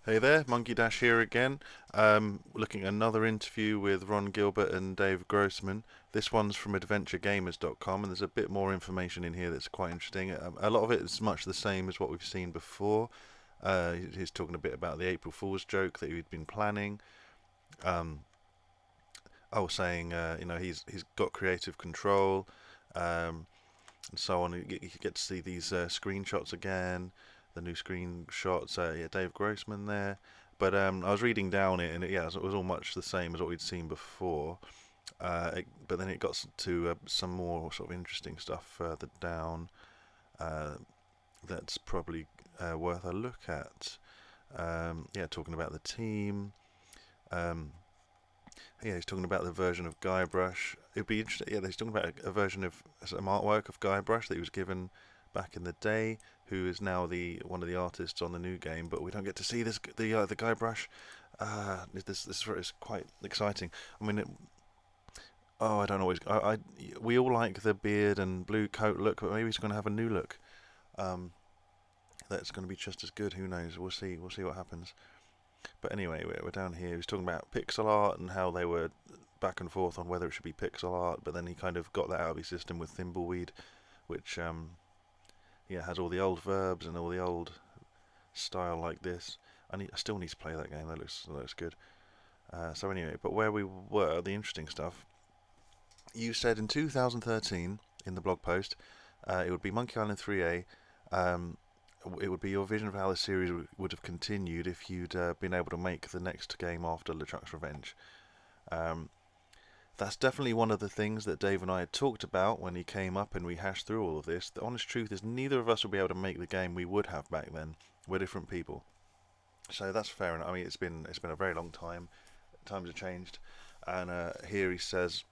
Hey there, Monkey Dash here again. Looking at another interview with Gilbert and Dave Grossman. This one's from AdventureGamers.com, and there's a bit more information in here that's quite interesting. A lot of it is much the same as what we've seen before. He's talking a bit about the April Fool's joke that he'd been planning. Um, I was saying, he's got creative control, and so on. You get to see these screenshots again, the new screenshots. Yeah, Dave Grossman there. But I was reading down it, and it was all much the same as what we'd seen before. But then it got to some more sort of interesting stuff further down. Uh, that's probably worth a look at. Yeah, talking about the team. Um, yeah, he's talking about the version of Guybrush. It'd be interesting. Yeah, he's talking about a version of some artwork of Guybrush that he was given back in the day, who is now the one of the artists on the new game. But we don't get to see the Guybrush. This is quite exciting. I mean, I don't always. We all like the beard and blue coat look, but maybe he's going to have a new look. Um, that's going to be just as good. Who knows? We'll see. We'll see what happens. But anyway, we're down here. He's talking about pixel art and how they were back and forth on whether it should be pixel art, but then he kind of got that out of his system with Thimbleweed, which yeah, has all the old verbs and all the old style like this. I still need to play that game. That looks good. So anyway, but where we were, the interesting stuff. You said in 2013 in the blog post, it would be Monkey Island 3A. It would be your vision of how the series would have continued if you'd been able to make the next game after LeChuck's Revenge. Um, that's definitely one of the things that Dave and I had talked about when he came up and we hashed through all of this. The honest truth is neither of us will be able to make the game we would have back then. We're different people. So that's fair enough. I mean, it's been a very long time. Times have changed. And here he says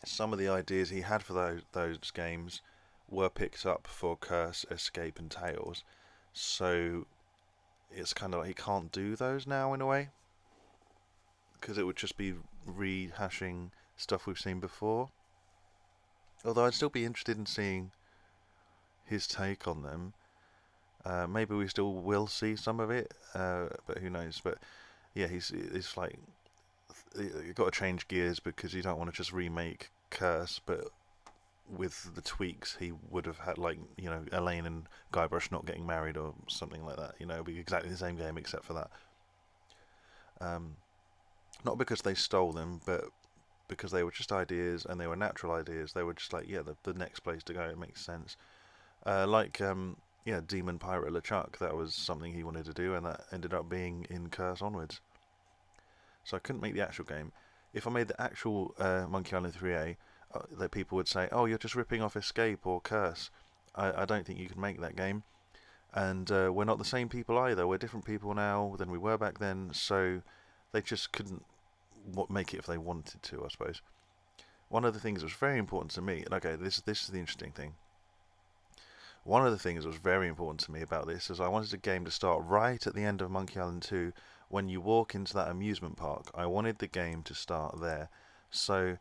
some of the ideas he had for those games were picked up for Curse, Escape, and Tales. So it's kind of like he can't do those now in a way, because it would just be rehashing stuff we've seen before. Although I'd still be interested in seeing his take on them. Maybe we still will see some of it, but who knows? But yeah, it's like you've got to change gears because you don't want to just remake Curse, but with the tweaks he would have had, like, Elaine and Guybrush not getting married or something like that. It'd be exactly the same game except for that. Um, Not because they stole them, but because they were just ideas and they were natural ideas. They were just like, yeah, the next place to go. It makes sense. Yeah, Demon Pirate LeChuck. That was something he wanted to do, and that ended up being in Curse onwards. So I couldn't make the actual game. If I made the actual Monkey Island 3A, that people would say, "Oh, you're just ripping off Escape or Curse." I don't think you can make that game, and we're not the same people either. We're different people now than we were back then. So they just couldn't make it if they wanted to, I suppose. One of the things that was very important to me, and okay, this is the interesting thing. One of the things that was very important to me about this is I wanted the game to start right at the end of Monkey Island 2 when you walk into that amusement park. I wanted the game to start there. So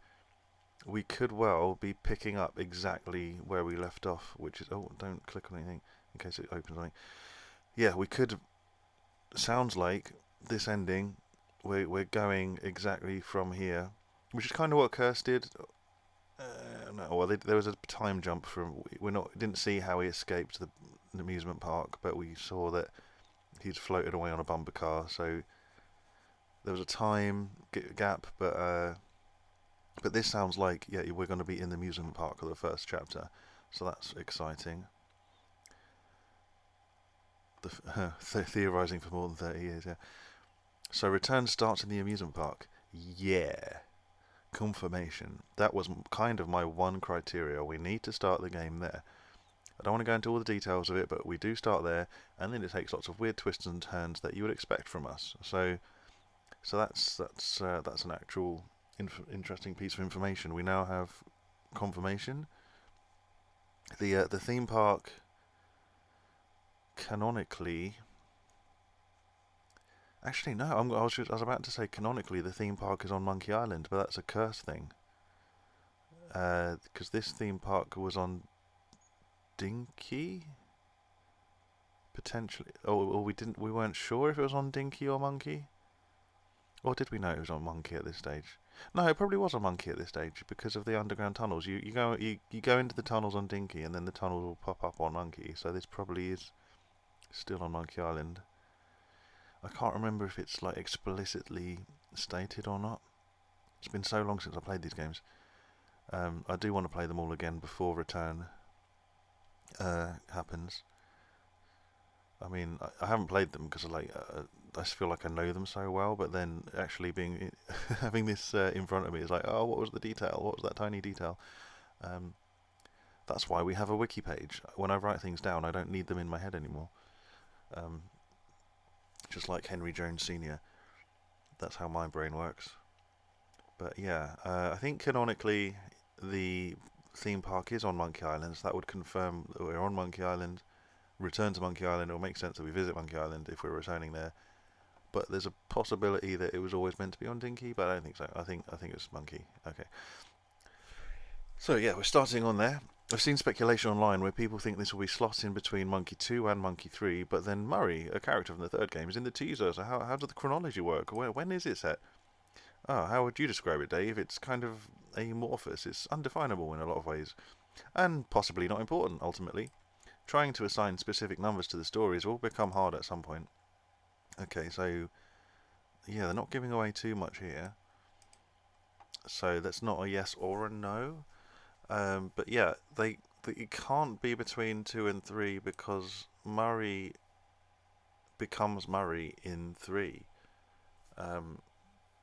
we could well be picking up exactly where we left off, which is... Oh, don't click on anything in case it opens something. Yeah, we could... Sounds like this ending, we're going exactly from here, which is kind of what Curse did. No, well, there was a time jump from... Didn't see how he escaped the amusement park, but we saw that he'd floated away on a bumper car, so there was a time gap, but this sounds like, yeah, we're going to be in the amusement park for the first chapter, so that's exciting. Theorizing for more than 30 years, yeah. So return starts in the amusement park. Yeah. Confirmation. That was kind of my one criteria. We need to start the game there. I don't want to go into all the details of it, but we do start there, and then it takes lots of weird twists and turns that you would expect from us. So that's an actual interesting piece of information. We now have confirmation. The theme park canonically. Actually, no. I was about to say canonically the theme park is on Monkey Island, but that's a Curse thing. Because this theme park was on Dinky, Potentially. Or we didn't. We weren't sure if it was on Dinky or Monkey. Or did we know it was on Monkey at this stage? No, it probably was on Monkey at this stage because of the underground tunnels. You go into the tunnels on Dinky, and then the tunnels will pop up on Monkey. So this probably is still on Monkey Island. I can't remember if it's like explicitly stated or not. It's been so long since I played these games. I do want to play them all again before Return happens. I mean, I haven't played them because I just feel like I know them so well. But then actually being having this in front of me is like, oh, what was the detail? What was that tiny detail? Um, that's why we have a wiki page. When I write things down, I don't need them in my head anymore. Um, just like Henry Jones Sr. That's how my brain works. But yeah, I think canonically the theme park is on Monkey Island, so that would confirm that we're on Monkey Island. Return to Monkey Island. It will make sense that we visit Monkey Island if we're returning there. But there's a possibility that it was always meant to be on Dinky, but I don't think so. I think it's Monkey. Okay. So yeah, we're starting on there. I've seen speculation online where people think this will be slotted in between Monkey 2 and Monkey 3, but then Murray, a character from the third game, is in the teaser, so how does the chronology work? When is it set? Oh, how would you describe it, Dave? It's kind of amorphous. It's undefinable in a lot of ways. And possibly not important, ultimately. Trying to assign specific numbers to the stories will become hard at some point. Okay, so yeah, they're not giving away too much here. So that's not a yes or a no. But yeah, it can't be between 2 and 3 because Murray becomes Murray in 3.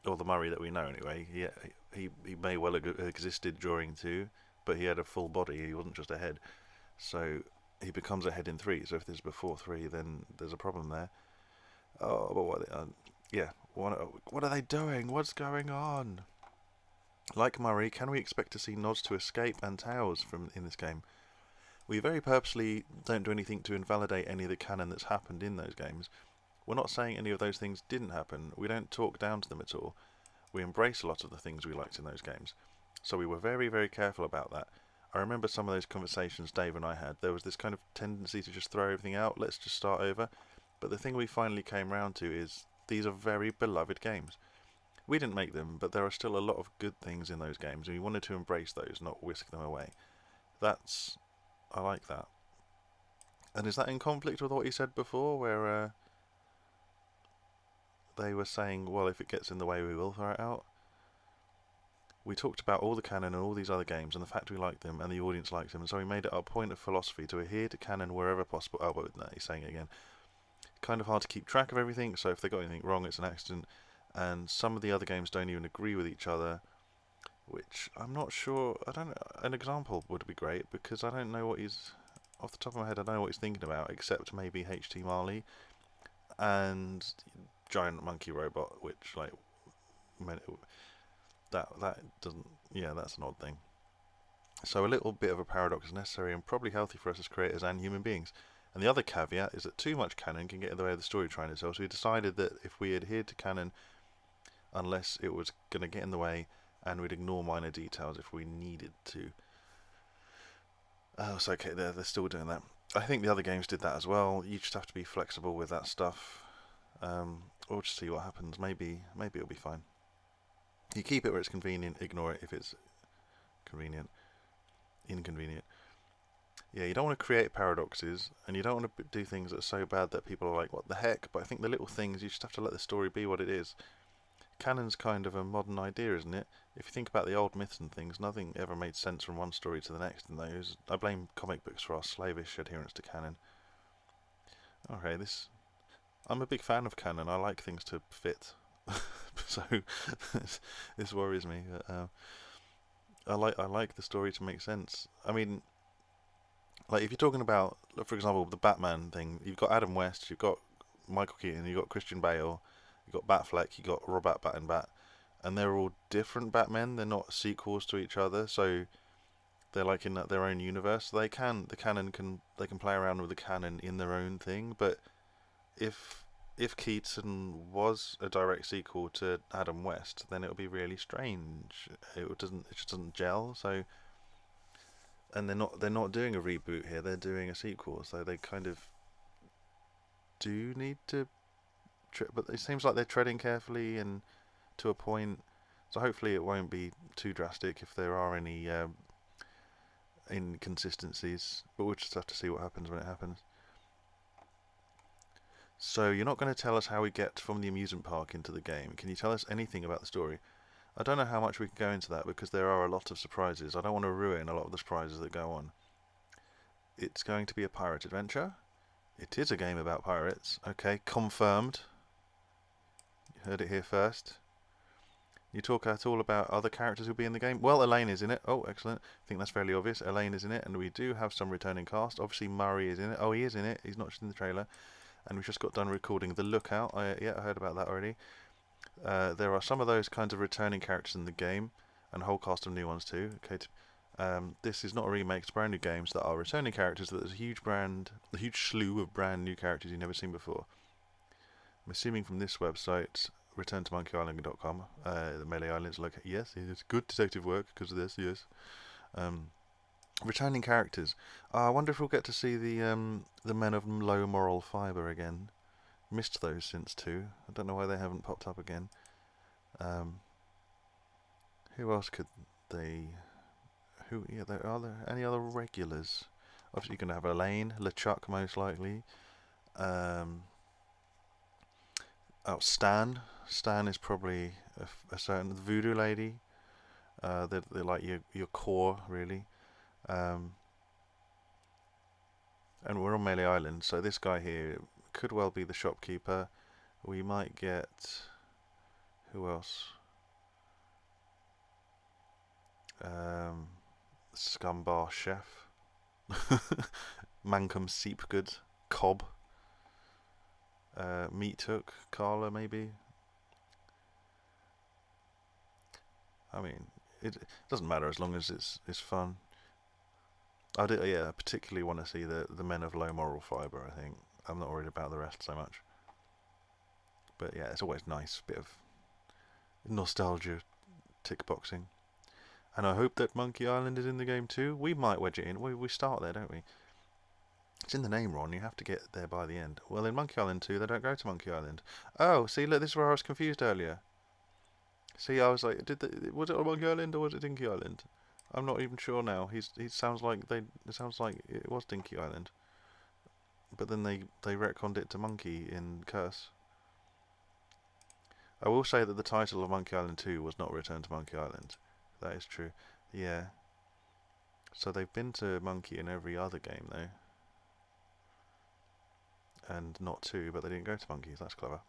Or the Murray that we know anyway. He may well have existed during 2, but he had a full body. He wasn't just a head. So he becomes a head in 3. So if there's before 3, then there's a problem there. Oh, but what are they doing? What's going on? Like Murray, can we expect to see nods to Escape and Tales from in this game? We very purposely don't do anything to invalidate any of the canon that's happened in those games. We're not saying any of those things didn't happen. We don't talk down to them at all. We embrace a lot of the things we liked in those games. So we were very, very careful about that. I remember some of those conversations Dave and I had. There was this kind of tendency to just throw everything out. Let's just start over. But the thing we finally came round to is these are very beloved games. We didn't make them, but there are still a lot of good things in those games, and we wanted to embrace those, not whisk them away. I like that. And is that in conflict with what you said before, where they were saying, well, if it gets in the way, we will throw it out? We talked about all the canon and all these other games, and the fact we like them, and the audience likes them, and so we made it our point of philosophy to adhere to canon wherever possible. Oh, but no, he's saying it again. Kind of hard to keep track of everything, so if they got anything wrong, it's an accident. And some of the other games don't even agree with each other, which I'm not sure. I don't know. An example would be great because I don't know what he's off the top of my head. I don't know what he's thinking about, except maybe H.T. Marley and Giant Monkey Robot, which that doesn't. Yeah, that's an odd thing. So a little bit of a paradox is necessary and probably healthy for us as creators and human beings. And the other caveat is that too much canon can get in the way of the story trying to tell. So we decided that if we adhered to canon, unless it was going to get in the way, and we'd ignore minor details if we needed to. Oh, it's okay, they're still doing that. I think the other games did that as well. You just have to be flexible with that stuff. We'll just see what happens. Maybe it'll be fine. You keep it where it's convenient, ignore it if it's inconvenient. Yeah, you don't want to create paradoxes, and you don't want to do things that are so bad that people are like, what the heck? But I think the little things, you just have to let the story be what it is. Canon's kind of a modern idea, isn't it? If you think about the old myths and things, nothing ever made sense from one story to the next in those. I blame comic books for our slavish adherence to canon. Okay, I'm a big fan of canon. I like things to fit. So this worries me. I like the story to make sense. I mean, like if you're talking about, for example, the Batman thing, you've got Adam West, you've got Michael Keaton, you've got Christian Bale, you've got Batfleck, you've got Robert Bat, and they're all different Batmen. They're not sequels to each other, so they're like in their own universe. They can play around with the canon in their own thing. But if Keaton was a direct sequel to Adam West, then it would be really strange. It just doesn't gel. So, and they're not doing a reboot here. They're doing a sequel. So they kind of do need to, but it seems like they're treading carefully and to a point. So hopefully it won't be too drastic if there are any inconsistencies. But we'll just have to see what happens when it happens. So you're not going to tell us how we get from the amusement park into the game. Can you tell us anything about the story? I don't know how much we can go into that because there are a lot of surprises. I don't want to ruin a lot of the surprises that go on. It's going to be a pirate adventure. It is a game about pirates. Okay, confirmed. You heard it here first. You talk at all about other characters who'll be in the game? Well, Elaine is in it. Oh, excellent. I think that's fairly obvious. Elaine is in it, and we do have some returning cast. Obviously, Murray is in it. Oh, he is in it. He's not just in the trailer. And we've just got done recording The Lookout. Yeah, I heard about that already. There are some of those kinds of returning characters in the game, and a whole cast of new ones too. Okay, this is not a remake; it's brand new games that are returning characters. That there's a huge slew of brand new characters you've never seen before. I'm assuming from this website, returntomonkeyisland.com, the Melee Islands. Like, yes, it's good detective work because of this. Yes. Returning characters. I wonder if we'll get to see the men of low moral fibre again. Missed those since 2. I don't know why they haven't popped up again. Who else could they? Are there any other regulars? Obviously, you're going to have Elaine, LeChuck most likely. Stan. Stan is probably a certain voodoo lady. They're like your core really. And we're on Melee Island, so this guy here could well be the shopkeeper. We might get... who else? Scumbar Chef. Mankum Seepgood. Cobb. Meat Hook. Carla, maybe. I mean, it doesn't matter as long as it's fun. I particularly want to see the men of low moral fibre, I think. I'm not worried about the rest so much. But yeah, it's always nice, bit of nostalgia tick boxing. And I hope that Monkey Island is in the game too. We might wedge it in. We start there, don't we? It's in the name, Ron. You have to get there by the end. Well, in Monkey Island 2, they don't go to Monkey Island. Oh, see, look, this is where I was confused earlier. See, I was like, was it on Monkey Island or was it Dinky Island? I'm not even sure now. It sounds like it was Dinky Island. But then they retconned it to Monkey in Curse. I will say that the title of Monkey Island 2 was not Return to Monkey Island. That is true. Yeah. So they've been to Monkey in every other game though. And not 2, but they didn't go to Monkeys. That's clever.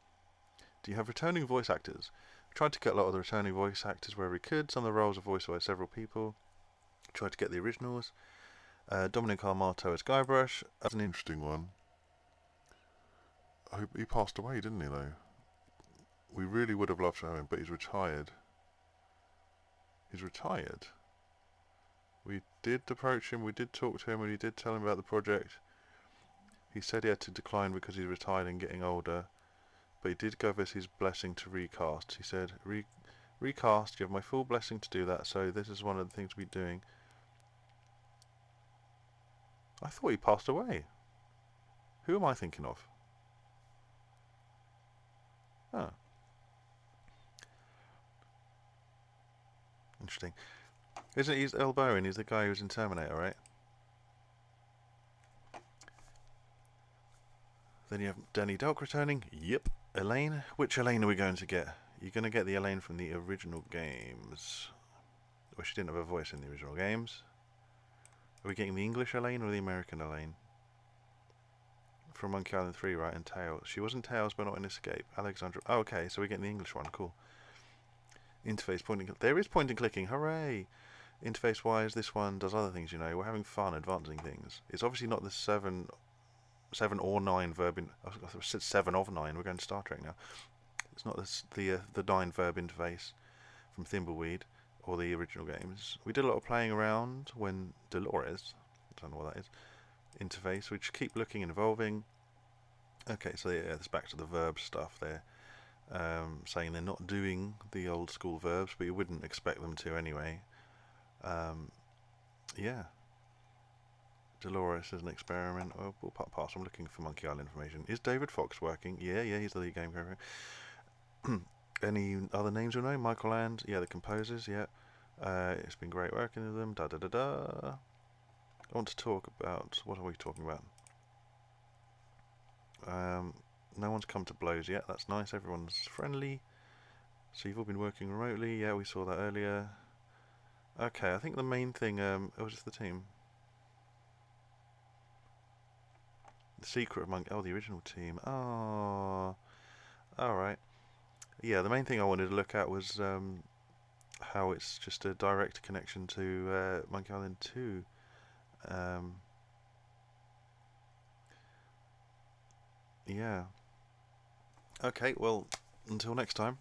Do you have returning voice actors? We tried to get a lot of the returning voice actors where we could. Some of the roles are voiced by several people. Tried to get the originals. Dominic Armato as Guybrush. That's an interesting one. He passed away, didn't he, though? We really would have loved to have him, but he's retired. He's retired. We did approach him, we did talk to him, and we did tell him about the project. He said he had to decline because he's retired and getting older, but he did give us his blessing to recast. He said, recast, you have my full blessing to do that, so this is one of the things we're doing. I thought he passed away. Who am I thinking of? Oh. Interesting. Isn't he El Bowen? He's the guy who's in Terminator, right? Then you have Danny Delk returning. Yep. Elaine? Which Elaine are we going to get? You're going to get the Elaine from the original games. Well, she didn't have a voice in the original games. Are we getting the English Elaine or the American Elaine? From Monkey Island 3, right? And Tails. She was in Tails, but not in Escape. Alexandra. Oh, okay, so we're getting the English one. Cool. Interface pointing. There is point and clicking. Hooray! Interface-wise, this one does other things, you know. We're having fun advancing things. It's obviously not the 7 or 9 verb. I said 7 of 9. We're going to Star Trek now. It's not the 9 verb interface from Thimbleweed or the original games. We did a lot of playing around when Dolores, I don't know what that is, interface. We just keep looking and evolving. Okay, so yeah, it's back to the verb stuff there. Saying they're not doing the old school verbs, but you wouldn't expect them to anyway. Yeah. Dolores is an experiment. Oh, we'll pass. I'm looking for Monkey Island information. Is David Fox working? Yeah, he's the lead game creator. Any other names you know? Michael Land, yeah, the composers, yeah. It's been great working with them. Da da da da. I want to talk about, what are we talking about? No one's come to blows yet. That's nice. Everyone's friendly. So you've all been working remotely. Yeah, we saw that earlier. Okay, I think the main thing. Oh, just the team. The secret of Monkey. Oh, the original team. Oh, all right. Yeah, the main thing I wanted to look at was how it's just a direct connection to Monkey Island 2. Yeah. Okay, well, until next time.